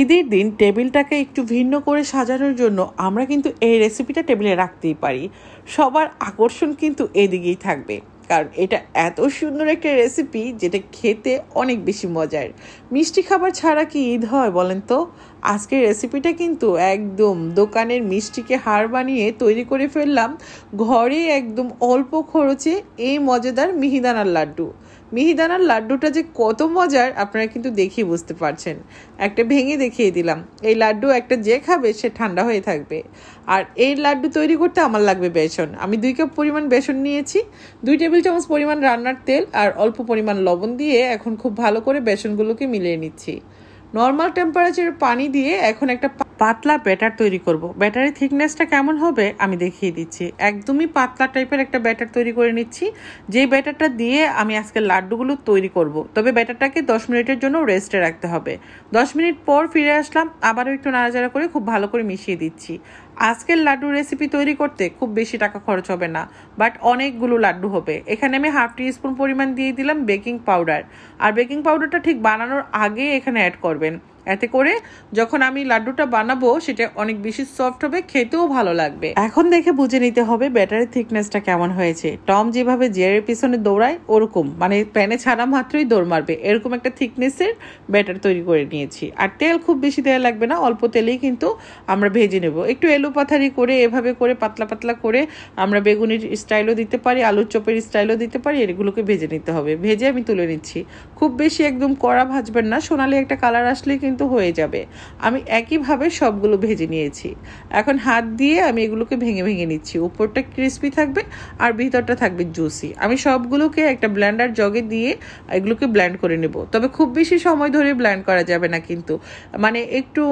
ঈদের দিন টেবিলটাকে একটু ভিন্ন করে সাজানোর জন্য আমরা কিন্তু এই রেসিপিটা টেবিলে রাখতেই পারি। সবার আকর্ষণ কিন্তু এদিকেই থাকবে, কারণ এটা এত সুন্দর একটা রেসিপি যেটা খেতে অনেক বেশি মজার। মিষ্টি খাবার ছাড়া কি ঈদ হয় বলেন তো? আজকের রেসিপিটা কিন্তু একদম দোকানের মিষ্টিকে হার বানিয়ে তৈরি করে ফেললাম ঘরে একদম অল্প খরচে এই মজাদার মিহিদানার লাড্ডু। মিহিদানার লাড্ডুটা যে কত মজার আপনারা কিন্তু দেখিয়ে বুঝতে পারছেন। একটা ভেঙে দেখিয়ে দিলাম। এই লাড্ডু একটা যে খাবে সে ঠান্ডা হয়ে থাকবে। আর এই লাড্ডু তৈরি করতে আমার লাগবে বেসন। আমি 2 কাপ পরিমাণ বেসন নিয়েছি, 2 টেবিল চামচ পরিমাণ রান্নার তেল আর অল্প পরিমাণ লবণ দিয়ে এখন খুব ভালো করে বেসনগুলোকে মিলিয়ে নিচ্ছি। নর্মাল টেম্পারেচারে পানি দিয়ে এখন একটা পাতলা ব্যাটার তৈরি করব। ব্যাটারের থিকনেসটা কেমন হবে আমি দেখিয়ে দিচ্ছি। একদমই পাতলা টাইপের একটা ব্যাটার তৈরি করে নিচ্ছি, যে ব্যাটারটা দিয়ে আমি আজকে লাড্ডুগুলো তৈরি করব। তবে ব্যাটারটাকে 10 মিনিটের জন্য রেস্টে রাখতে হবে। 10 মিনিট পর ফিরে আসলাম, আবারও একটু নাড়াচাড়া করে খুব ভালো করে মিশিয়ে দিচ্ছি। আজকের লাড্ডু রেসিপি তৈরি করতে খুব বেশি টাকা খরচ হবে না, বাট অনেকগুলো লাড্ডু হবে। এখানে আমি 1/2 টিস্পুন পরিমাণ দিয়ে দিলাম বেকিং পাউডার। আর বেকিং পাউডারটা ঠিক বানানোর আগে এখানে অ্যাড করবেন, এতে করে যখন আমি লাড্ডুটা বানাবো সেটা অনেক বেশি সফট হবে, খেতেও ভালো লাগবে। এখন দেখে বুঝে নিতে হবে ব্যাটারের থিকনেসটা কেমন হয়েছে। টম যেভাবে জিয়ারের পিছনে দৌড়ায় ওরকম, মানে প্যানে ছাড়া মাত্রই দৌড় মারবে এরকম একটা থিকনেসের ব্যাটার তৈরি করে নিয়েছি। আর তেল খুব বেশি দেওয়া লাগবে না, অল্প তেলেই কিন্তু আমরা ভেজে নেব। একটু এলোপাথারি করে এভাবে করে পাতলা পাতলা করে আমরা বেগুনির স্টাইলও দিতে পারি, আলুর চপের স্টাইলও দিতে পারি। এগুলোকে ভেজে নিতে হবে। ভেজে আমি তুলে নিচ্ছি। খুব বেশি একদম কড়া ভাজবেন না, সোনালি একটা কালার আসলে কিন্তু হয়ে যাবে। আমি একইভাবে সবগুলো ভেজে নিয়েছি। এখন হাত দিয়ে আমি এগুলোকে ভেঙে ভেঙে নিচ্ছি। উপরটা ক্রিস্পি থাকবে আর ভিতরটা থাকবে জুসি। আমি সবগুলোকে একটা ব্লেন্ডার জগে দিয়ে এগুলোকে ব্লেন্ড করে নেব। তবে খুব বেশি সময় ধরে ব্লেন্ড করা যাবে না কিন্তু, মানে একটু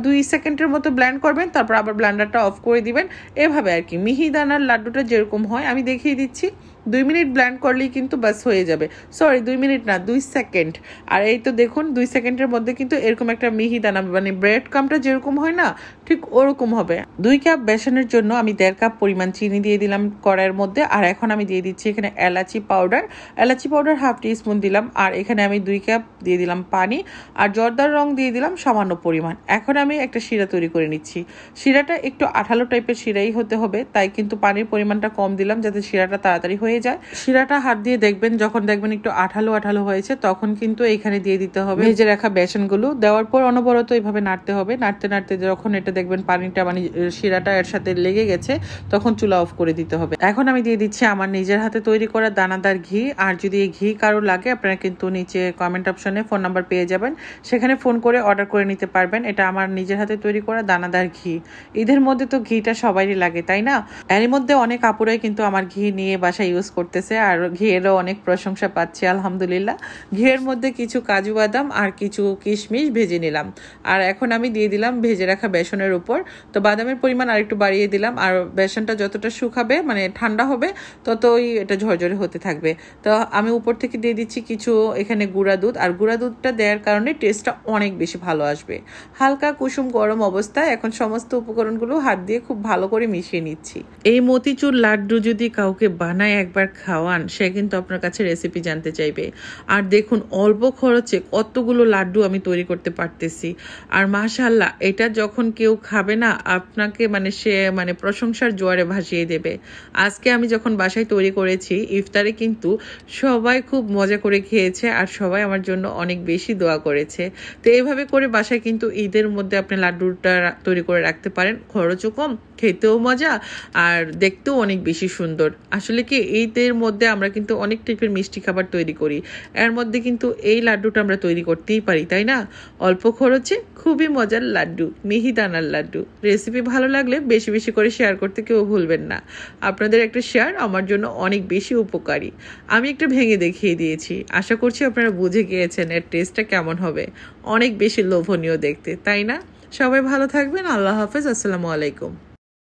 2 সেকেন্ডের মতো ব্লেন্ড করবেন, তারপর আবার ব্লেন্ডারটা অফ করে দিবেন। এভাবে আর কি মিহিদানার লাড্ডুটা যেরকম হয় আমি দেখিয়ে দিচ্ছি। 2 মিনিট ব্লেন্ড করলেই কিন্তু বাস হয়ে যাবে। সরি 2 মিনিট না, 2 সেকেন্ড। আর এই তো দেখুন 2 সেকেন্ডের মধ্যে কিন্তু এরকম একটা মিহিদানা, মানে ব্রেড কামটা যেরকম হয় না ঠিক ওরকম হবে। 2 কাপ বেসনের জন্য আমি 1.5 কাপ পরিমাণ চিনি দিয়ে দিলাম কড়াইয়ের মধ্যে। আর এখন আমি দিয়ে দিচ্ছি এখানে এলাচি পাউডার। এলাচি পাউডার 1/2 টিস্পুন দিলাম। আর এখানে আমি 2 কাপ দিয়ে দিলাম পানি আর জর্দার রং দিয়ে দিলাম সামান্য পরিমাণ। এখন আমি একটা শিরা তৈরি করে নিচ্ছি। শিরাটা একটু আঠালো টাইপের শিরাই হতে হবে, তাই কিন্তু পানির পরিমাণটা কম দিলাম যাতে শিরাটা তাড়াতাড়ি হয়ে যায়। শিরাটা হাত দিয়ে দেখবেন, যখন দেখবেন একটু আঠালো আঠালো হয়েছে তখন কিন্তু এখানে দিয়ে দিতে হবে ভেজে রাখা বেসনগুলো। দেওয়ার পর অনবরত এইভাবে নাড়তে হবে। নাড়তে নাড়তে যখন এটা দেখবেন পানিটা মানে শিরাটা এর সাথে লেগে গেছে তখন চুলা অফ করে দিতে হবে। এখন আমি দিয়ে দিচ্ছি আমার নিজের হাতে তৈরি করা দানাদার ঘি। আর যদি এই ঘি কারো লাগে আপনারা কিন্তু নিচে কমেন্ট অপশনে ফোন নাম্বার পেয়ে যাবেন, সেখানে ফোন করে অর্ডার করে নিতে পারবেন। এটা আমার নিজের হাতে তৈরি করা দানাদার ঘি। ঈদের মধ্যে তো ঘিটা সবারই লাগে, তাই না? এর মধ্যে অনেক আপুরাই কিন্তু আমার ঘি নিয়ে বাসায় ইউজ করতেছে আর ঘিয়েরও অনেক প্রশংসা পাচ্ছি আলহামদুলিল্লাহ। ঘিয়ের মধ্যে কিছু কাজু বাদাম আর কিছু কিশমিশ ভেজে নিলাম। আর এখন আমি দিয়ে দিলাম ভেজে রাখা বেসনের উপর। তো বাদামের পরিমাণ আরেকটু বাড়িয়ে দিলাম। আর বেসনটা যতটা শুকাবে মানে ঠান্ডা হবে ততই এটা ঝরঝরে হতে থাকবে। তো আমি উপর থেকে দিয়ে দিচ্ছি কিছু এখানে গুঁড়া দুধ। আর গুঁড়া দুধটা দেওয়ার কারণে টেস্টটা অনেক বেশি ভালো আসবে। হালকা কুসুম গরম অবস্থায় এখন সমস্ত উপকরণগুলো হাত দিয়ে খুব ভালো করে মিশিয়ে নিচ্ছি। এই মতিচুর লাড্ডু যদি কাউকে বানায় একবার খাওয়ান, সে কিন্তু আপনার কাছে রেসিপি জানতে চাইবে। আর দেখুন অল্প খরচে কতগুলো লাড্ডু আমি তৈরি করতে পারতেছি। আর মাশাআল্লাহ এটা যখন কেউ খাবে না আপনাকে সে প্রশংসার জোয়ারে ভাসিয়ে দেবে। আজকে আমি যখন বাসায় তৈরি করেছি ইফতারে কিন্তু সবাই খুব মজা করে খেয়েছে আর সবাই আমার জন্য অনেক বেশি দোয়া করেছে। তো এইভাবে করে বাসায় কিন্তু ঈদের মধ্যে আপনি লাড্ডুটা তৈরি করে রাখতে পারেন। খরচও কম, খেতেও মজা আর দেখতেও অনেক বেশি সুন্দর। আসলে কি ঈদের মধ্যে আমরা কিন্তু অনেক টাইপের মিষ্টি খাবার তৈরি করি, এর মধ্যে কিন্তু এই লাড্ডুটা আমরা তৈরি করতেই পারি, তাই না? অল্প খরচে খুবই মজার লাড্ডু, মিহিদানার লাড্ডু। রেসিপি ভালো লাগলে বেশি বেশি করে শেয়ার করতে কেউ ভুলবেন না। আপনাদের একটা শেয়ার আমার জন্য অনেক বেশি উপকারী। আমি একটা ভেঙে দেখিয়ে দিয়েছি, আশা করছি আপনারা বুঝে গিয়েছেন এর টেস্টটা কেমন হবে। অনেক বেশি লোভনীয় দেখতে, তাই না? সবাই ভালো থাকবেন। আল্লাহ হাফেজ। আসসালামু আলাইকুম।